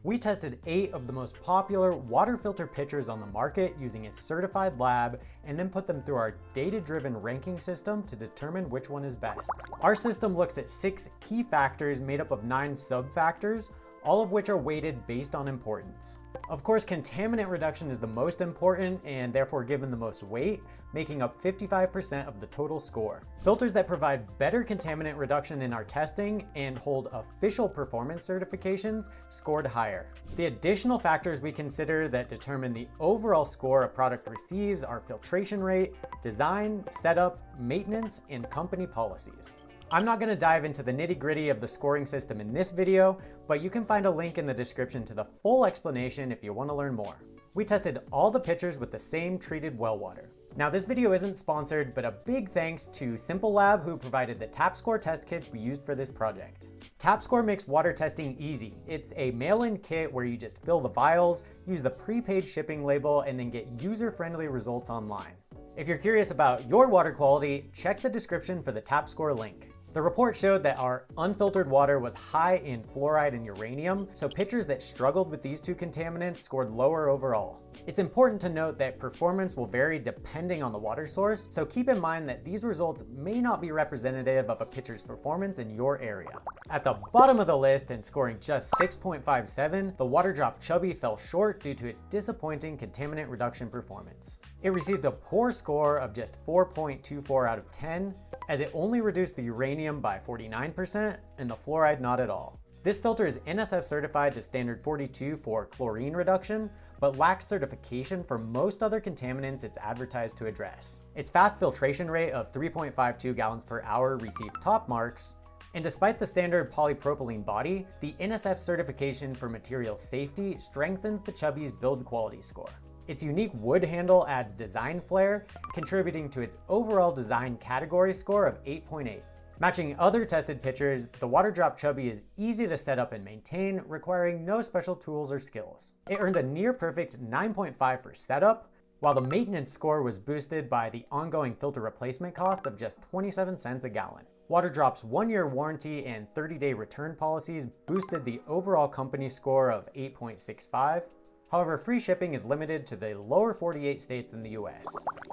We tested 8 of the most popular water filter pitchers on the market using a certified lab and then put them through our data-driven ranking system to determine which one is best. Our system looks at 6 key factors made up of 9 sub-factors, all of which are weighted based on importance. Of course, contaminant reduction is the most important and therefore given the most weight, making up 55% of the total score. Filters that provide better contaminant reduction in our testing and hold official performance certifications scored higher. The additional factors we consider that determine the overall score a product receives are filtration rate, design, setup, maintenance, and company policies. I'm not going to dive into the nitty-gritty of the scoring system in this video, but you can find a link in the description to the full explanation if you want to learn more. We tested all the pitchers with the same treated well water. Now this video isn't sponsored, but a big thanks to Simple Lab who provided the TapScore test kits we used for this project. TapScore makes water testing easy. It's a mail-in kit where you just fill the vials, use the prepaid shipping label, and then get user-friendly results online. If you're curious about your water quality, check the description for the TapScore link. The report showed that our unfiltered water was high in fluoride and uranium, so pitchers that struggled with these 2 contaminants scored lower overall. It's important to note that performance will vary depending on the water source, so keep in mind that these results may not be representative of a pitcher's performance in your area. At the bottom of the list and scoring just 6.57, the Waterdrop Chubby fell short due to its disappointing contaminant reduction performance. It received a poor score of just 4.24 out of 10, as it only reduced the uranium by 49% and the fluoride not at all. This filter is NSF certified to standard 42 for chlorine reduction, but lacks certification for most other contaminants it's advertised to address. Its fast filtration rate of 3.52 gallons per hour received top marks, and despite the standard polypropylene body, the NSF certification for material safety strengthens the Chubby's build quality score. Its unique wood handle adds design flair, contributing to its overall design category score of 8.8. Matching other tested pitchers, the Waterdrop Chubby is easy to set up and maintain, requiring no special tools or skills. It earned a near-perfect 9.5 for setup, while the maintenance score was boosted by the ongoing filter replacement cost of just 27 cents a gallon. Waterdrop's 1-year warranty and 30-day return policies boosted the overall company score of 8.65. However, free shipping is limited to the lower 48 states in the US.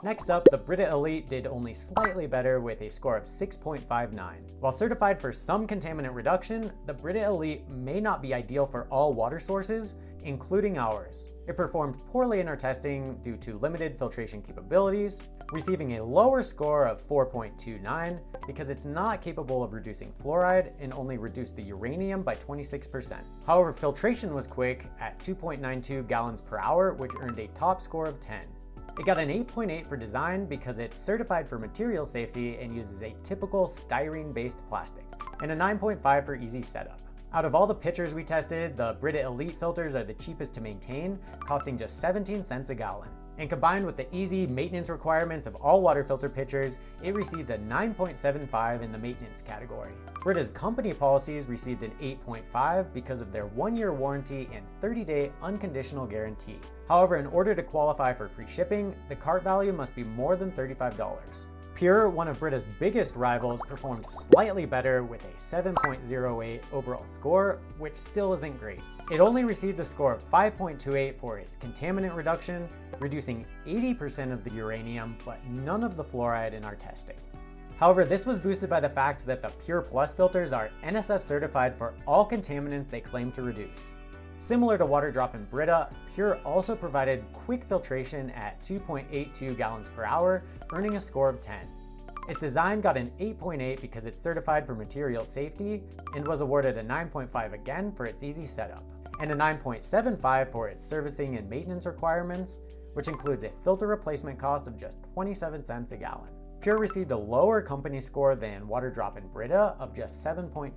Next up, the Brita Elite did only slightly better with a score of 6.59. While certified for some contaminant reduction, the Brita Elite may not be ideal for all water sources, including ours. It performed poorly in our testing due to limited filtration capabilities, receiving a lower score of 4.29 because it's not capable of reducing fluoride and only reduced the uranium by 26%. However, filtration was quick at 2.92 gallons per hour, which earned a top score of 10. It got an 8.8 for design because it's certified for material safety and uses a typical styrene-based plastic, and a 9.5 for easy setup. Out of all the pitchers we tested, the Brita Elite filters are the cheapest to maintain, costing just 17 cents a gallon. And combined with the easy maintenance requirements of all water filter pitchers, it received a 9.75 in the maintenance category. Brita's company policies received an 8.5 because of their 1-year warranty and 30-day unconditional guarantee. However, in order to qualify for free shipping, the cart value must be more than $35. PUR, one of Brita's biggest rivals, performed slightly better with a 7.08 overall score, which still isn't great. It only received a score of 5.28 for its contaminant reduction, reducing 80% of the uranium, but none of the fluoride in our testing. However, this was boosted by the fact that the PUR PLUS filters are NSF certified for all contaminants they claim to reduce. Similar to Waterdrop and Brita, PUR also provided quick filtration at 2.82 gallons per hour, earning a score of 10. Its design got an 8.8 because it's certified for material safety and was awarded a 9.5 again for its easy setup, and a 9.75 for its servicing and maintenance requirements, which includes a filter replacement cost of just 27 cents a gallon. PUR received a lower company score than Waterdrop and Brita of just 7.5.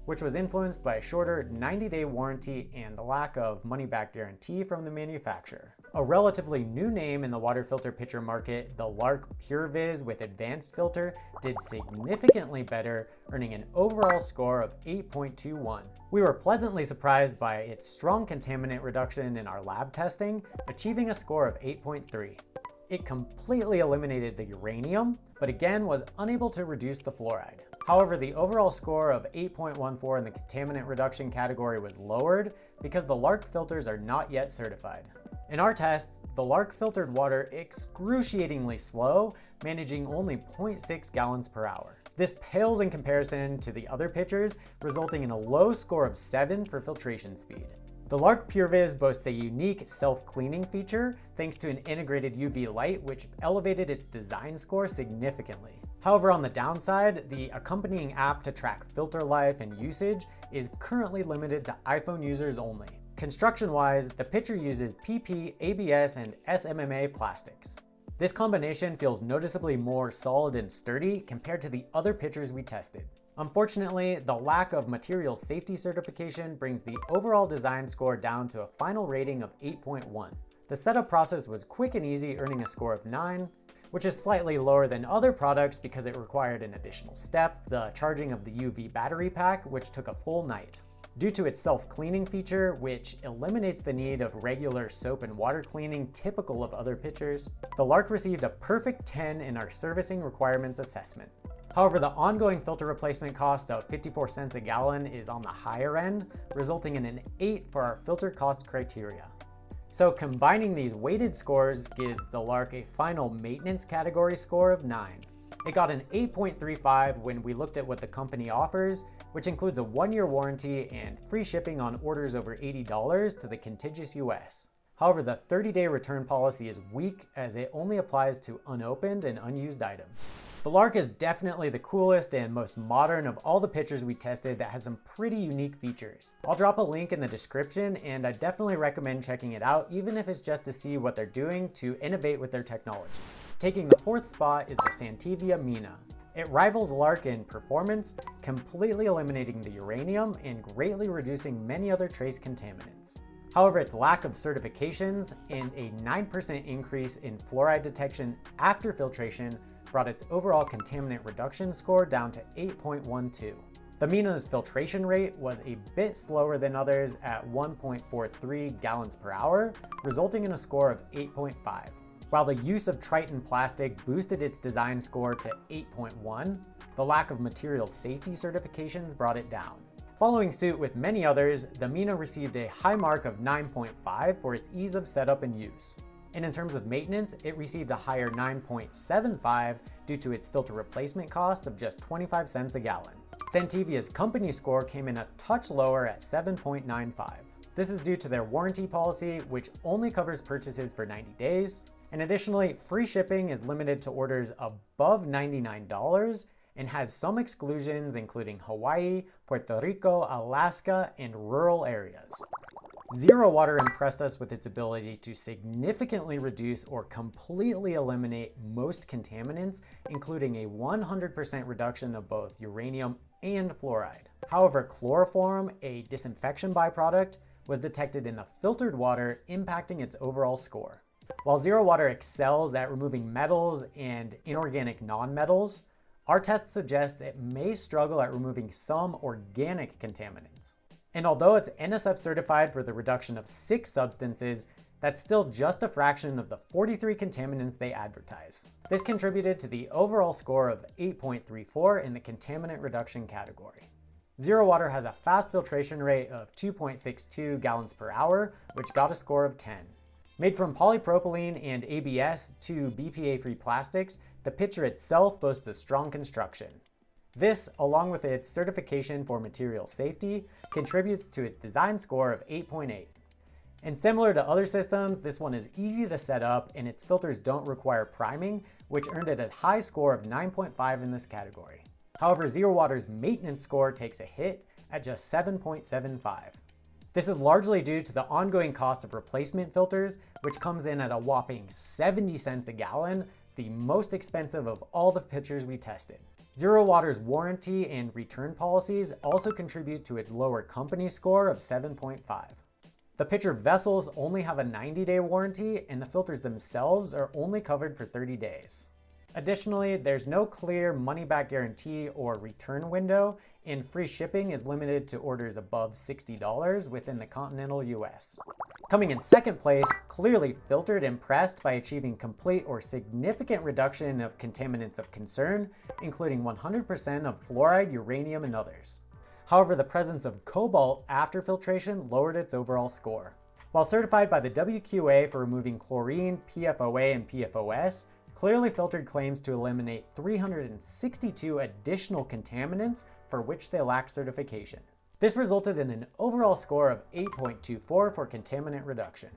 which was influenced by a shorter 90-day warranty and the lack of money-back guarantee from the manufacturer. A relatively new name in the water filter pitcher market, the Larq Purevis with advanced filter did significantly better, earning an overall score of 8.21. We were pleasantly surprised by its strong contaminant reduction in our lab testing, achieving a score of 8.3. It completely eliminated the uranium, but again was unable to reduce the fluoride. However, the overall score of 8.14 in the contaminant reduction category was lowered because the Larq filters are not yet certified. In our tests, the Larq filtered water excruciatingly slow, managing only 0.6 gallons per hour. This pales in comparison to the other pitchers, resulting in a low score of 7 for filtration speed. The Larq Purevis boasts a unique self-cleaning feature thanks to an integrated UV light, which elevated its design score significantly. However, on the downside, the accompanying app to track filter life and usage is currently limited to iPhone users only. Construction-wise, the pitcher uses PP, ABS, and SMMA plastics. This combination feels noticeably more solid and sturdy compared to the other pitchers we tested. Unfortunately, the lack of material safety certification brings the overall design score down to a final rating of 8.1. The setup process was quick and easy, earning a score of 9, which is slightly lower than other products because it required an additional step, the charging of the UV battery pack, which took a full night. Due to its self-cleaning feature, which eliminates the need of regular soap and water cleaning typical of other pitchers, the Larq received a perfect 10 in our servicing requirements assessment. However, the ongoing filter replacement cost of 54 cents a gallon is on the higher end, resulting in an 8 for our filter cost criteria. So combining these weighted scores gives the Larq a final maintenance category score of 9. It got an 8.35 when we looked at what the company offers, which includes a 1-year warranty and free shipping on orders over $80 to the contiguous US. However, the 30-day return policy is weak as it only applies to unopened and unused items. The Larq is definitely the coolest and most modern of all the pitchers we tested that has some pretty unique features. I'll drop a link in the description, and I definitely recommend checking it out, even if it's just to see what they're doing to innovate with their technology. Taking the 4th spot is the Santevia MINA. It rivals Larq in performance, completely eliminating the uranium and greatly reducing many other trace contaminants. However, its lack of certifications and a 9% increase in fluoride detection after filtration brought its overall contaminant reduction score down to 8.12. The MINA's filtration rate was a bit slower than others at 1.43 gallons per hour, resulting in a score of 8.5. While the use of Triton plastic boosted its design score to 8.1, the lack of material safety certifications brought it down. Following suit with many others, the MINA received a high mark of 9.5 for its ease of setup and use. And in terms of maintenance, it received a higher 9.75 due to its filter replacement cost of just 25 cents a gallon. Santevia's company score came in a touch lower at 7.95. This is due to their warranty policy, which only covers purchases for 90 days. And additionally, free shipping is limited to orders above $99 and has some exclusions including Hawaii, Puerto Rico, Alaska, and rural areas. ZeroWater impressed us with its ability to significantly reduce or completely eliminate most contaminants, including a 100% reduction of both uranium and fluoride. However, chloroform, a disinfection byproduct, was detected in the filtered water, impacting its overall score. While ZeroWater excels at removing metals and inorganic nonmetals, our test suggests it may struggle at removing some organic contaminants. And although it's NSF certified for the reduction of 6 substances, that's still just a fraction of the 43 contaminants they advertise. This contributed to the overall score of 8.34 in the contaminant reduction category. ZeroWater has a fast filtration rate of 2.62 gallons per hour, which got a score of 10. Made from polypropylene and ABS, 2 BPA-free plastics, the pitcher itself boasts a strong construction. This, along with its certification for material safety, contributes to its design score of 8.8. And similar to other systems, this one is easy to set up and its filters don't require priming, which earned it a high score of 9.5 in this category. However, ZeroWater's maintenance score takes a hit at just 7.75. This is largely due to the ongoing cost of replacement filters, which comes in at a whopping 70 cents a gallon, the most expensive of all the pitchers we tested. ZeroWater's warranty and return policies also contribute to its lower company score of 7.5. The pitcher vessels only have a 90-day warranty, and the filters themselves are only covered for 30 days. Additionally, there's no clear money-back guarantee or return window, and free shipping is limited to orders above $60 within the continental US. Coming in second place, Clearly Filtered impressed by achieving complete or significant reduction of contaminants of concern, including 100% of fluoride, uranium, and others. However, the presence of cobalt after filtration lowered its overall score. While certified by the WQA for removing chlorine, PFOA, and PFOS, Clearly Filtered claims to eliminate 362 additional contaminants for which they lack certification. This resulted in an overall score of 8.24 for contaminant reduction.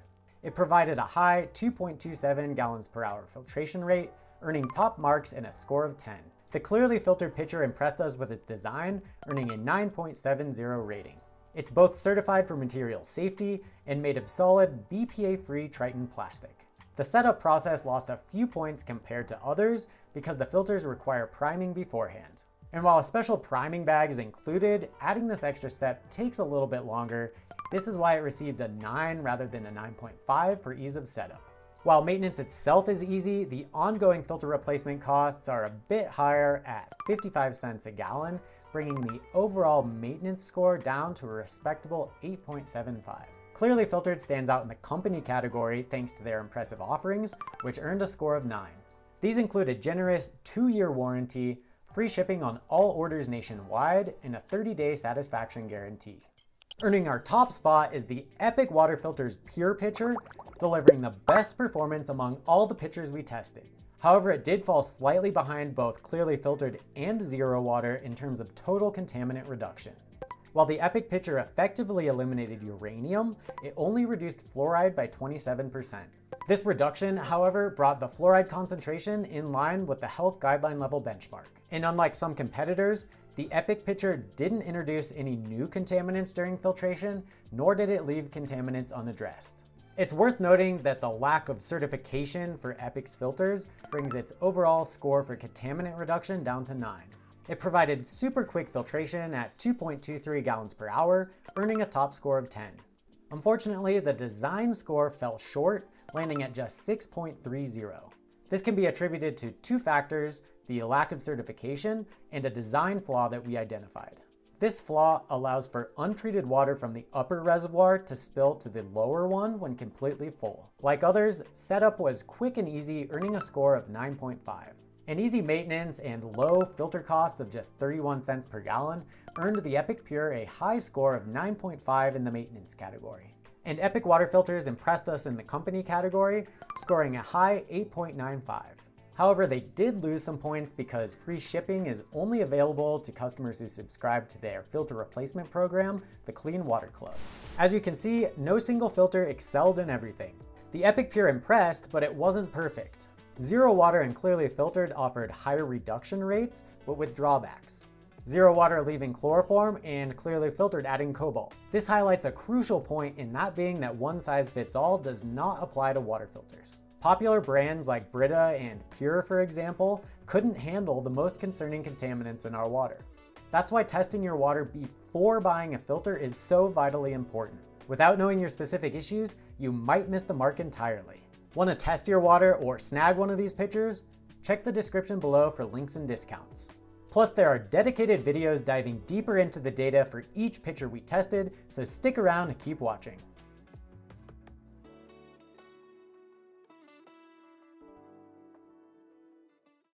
It provided a high 2.27 gallons per hour filtration rate, earning top marks and a score of 10. The Clearly Filtered pitcher impressed us with its design, earning a 9.70 rating. It's both certified for material safety and made of solid, BPA-free Triton plastic. The setup process lost a few points compared to others because the filters require priming beforehand. And while a special priming bag is included, adding this extra step takes a little bit longer. This is why it received a 9 rather than a 9.5 for ease of setup. While maintenance itself is easy, the ongoing filter replacement costs are a bit higher at 55 cents a gallon, bringing the overall maintenance score down to a respectable 8.75. Clearly Filtered stands out in the company category thanks to their impressive offerings, which earned a score of 9. These include a generous 2-year warranty, free shipping on all orders nationwide, and a 30-day satisfaction guarantee. Earning our top spot is the Epic Water Filter's PUR pitcher, delivering the best performance among all the pitchers we tested. However, it did fall slightly behind both Clearly Filtered and ZeroWater in terms of total contaminant reduction. While the Epic pitcher effectively eliminated uranium, it only reduced fluoride by 27%. This reduction, however, brought the fluoride concentration in line with the health guideline level benchmark. And unlike some competitors, the Epic pitcher didn't introduce any new contaminants during filtration, nor did it leave contaminants unaddressed. It's worth noting that the lack of certification for Epic's filters brings its overall score for contaminant reduction down to 9. It provided super quick filtration at 2.23 gallons per hour, earning a top score of 10. Unfortunately, the design score fell short, landing at just 6.30. This can be attributed to 2 factors: the lack of certification and a design flaw that we identified. This flaw allows for untreated water from the upper reservoir to spill to the lower one when completely full. Like others, setup was quick and easy, earning a score of 9.5. And easy maintenance and low filter costs of just 31 cents per gallon earned the Epic PUR a high score of 9.5 in the maintenance category. And Epic Water Filters impressed us in the company category, scoring a high 8.95. However, they did lose some points because free shipping is only available to customers who subscribe to their filter replacement program, the Clean Water Club. As you can see, no single filter excelled in everything. The Epic PUR impressed, but it wasn't perfect. ZeroWater and Clearly Filtered offered higher reduction rates, but with drawbacks. ZeroWater leaving chloroform and Clearly Filtered adding cobalt. This highlights a crucial point, in that being that one size fits all does not apply to water filters. Popular brands like Brita and PUR, for example, couldn't handle the most concerning contaminants in our water. That's why testing your water before buying a filter is so vitally important. Without knowing your specific issues, you might miss the mark entirely. Want to test your water or snag one of these pitchers? Check the description below for links and discounts. Plus, there are dedicated videos diving deeper into the data for each pitcher we tested, so stick around and keep watching.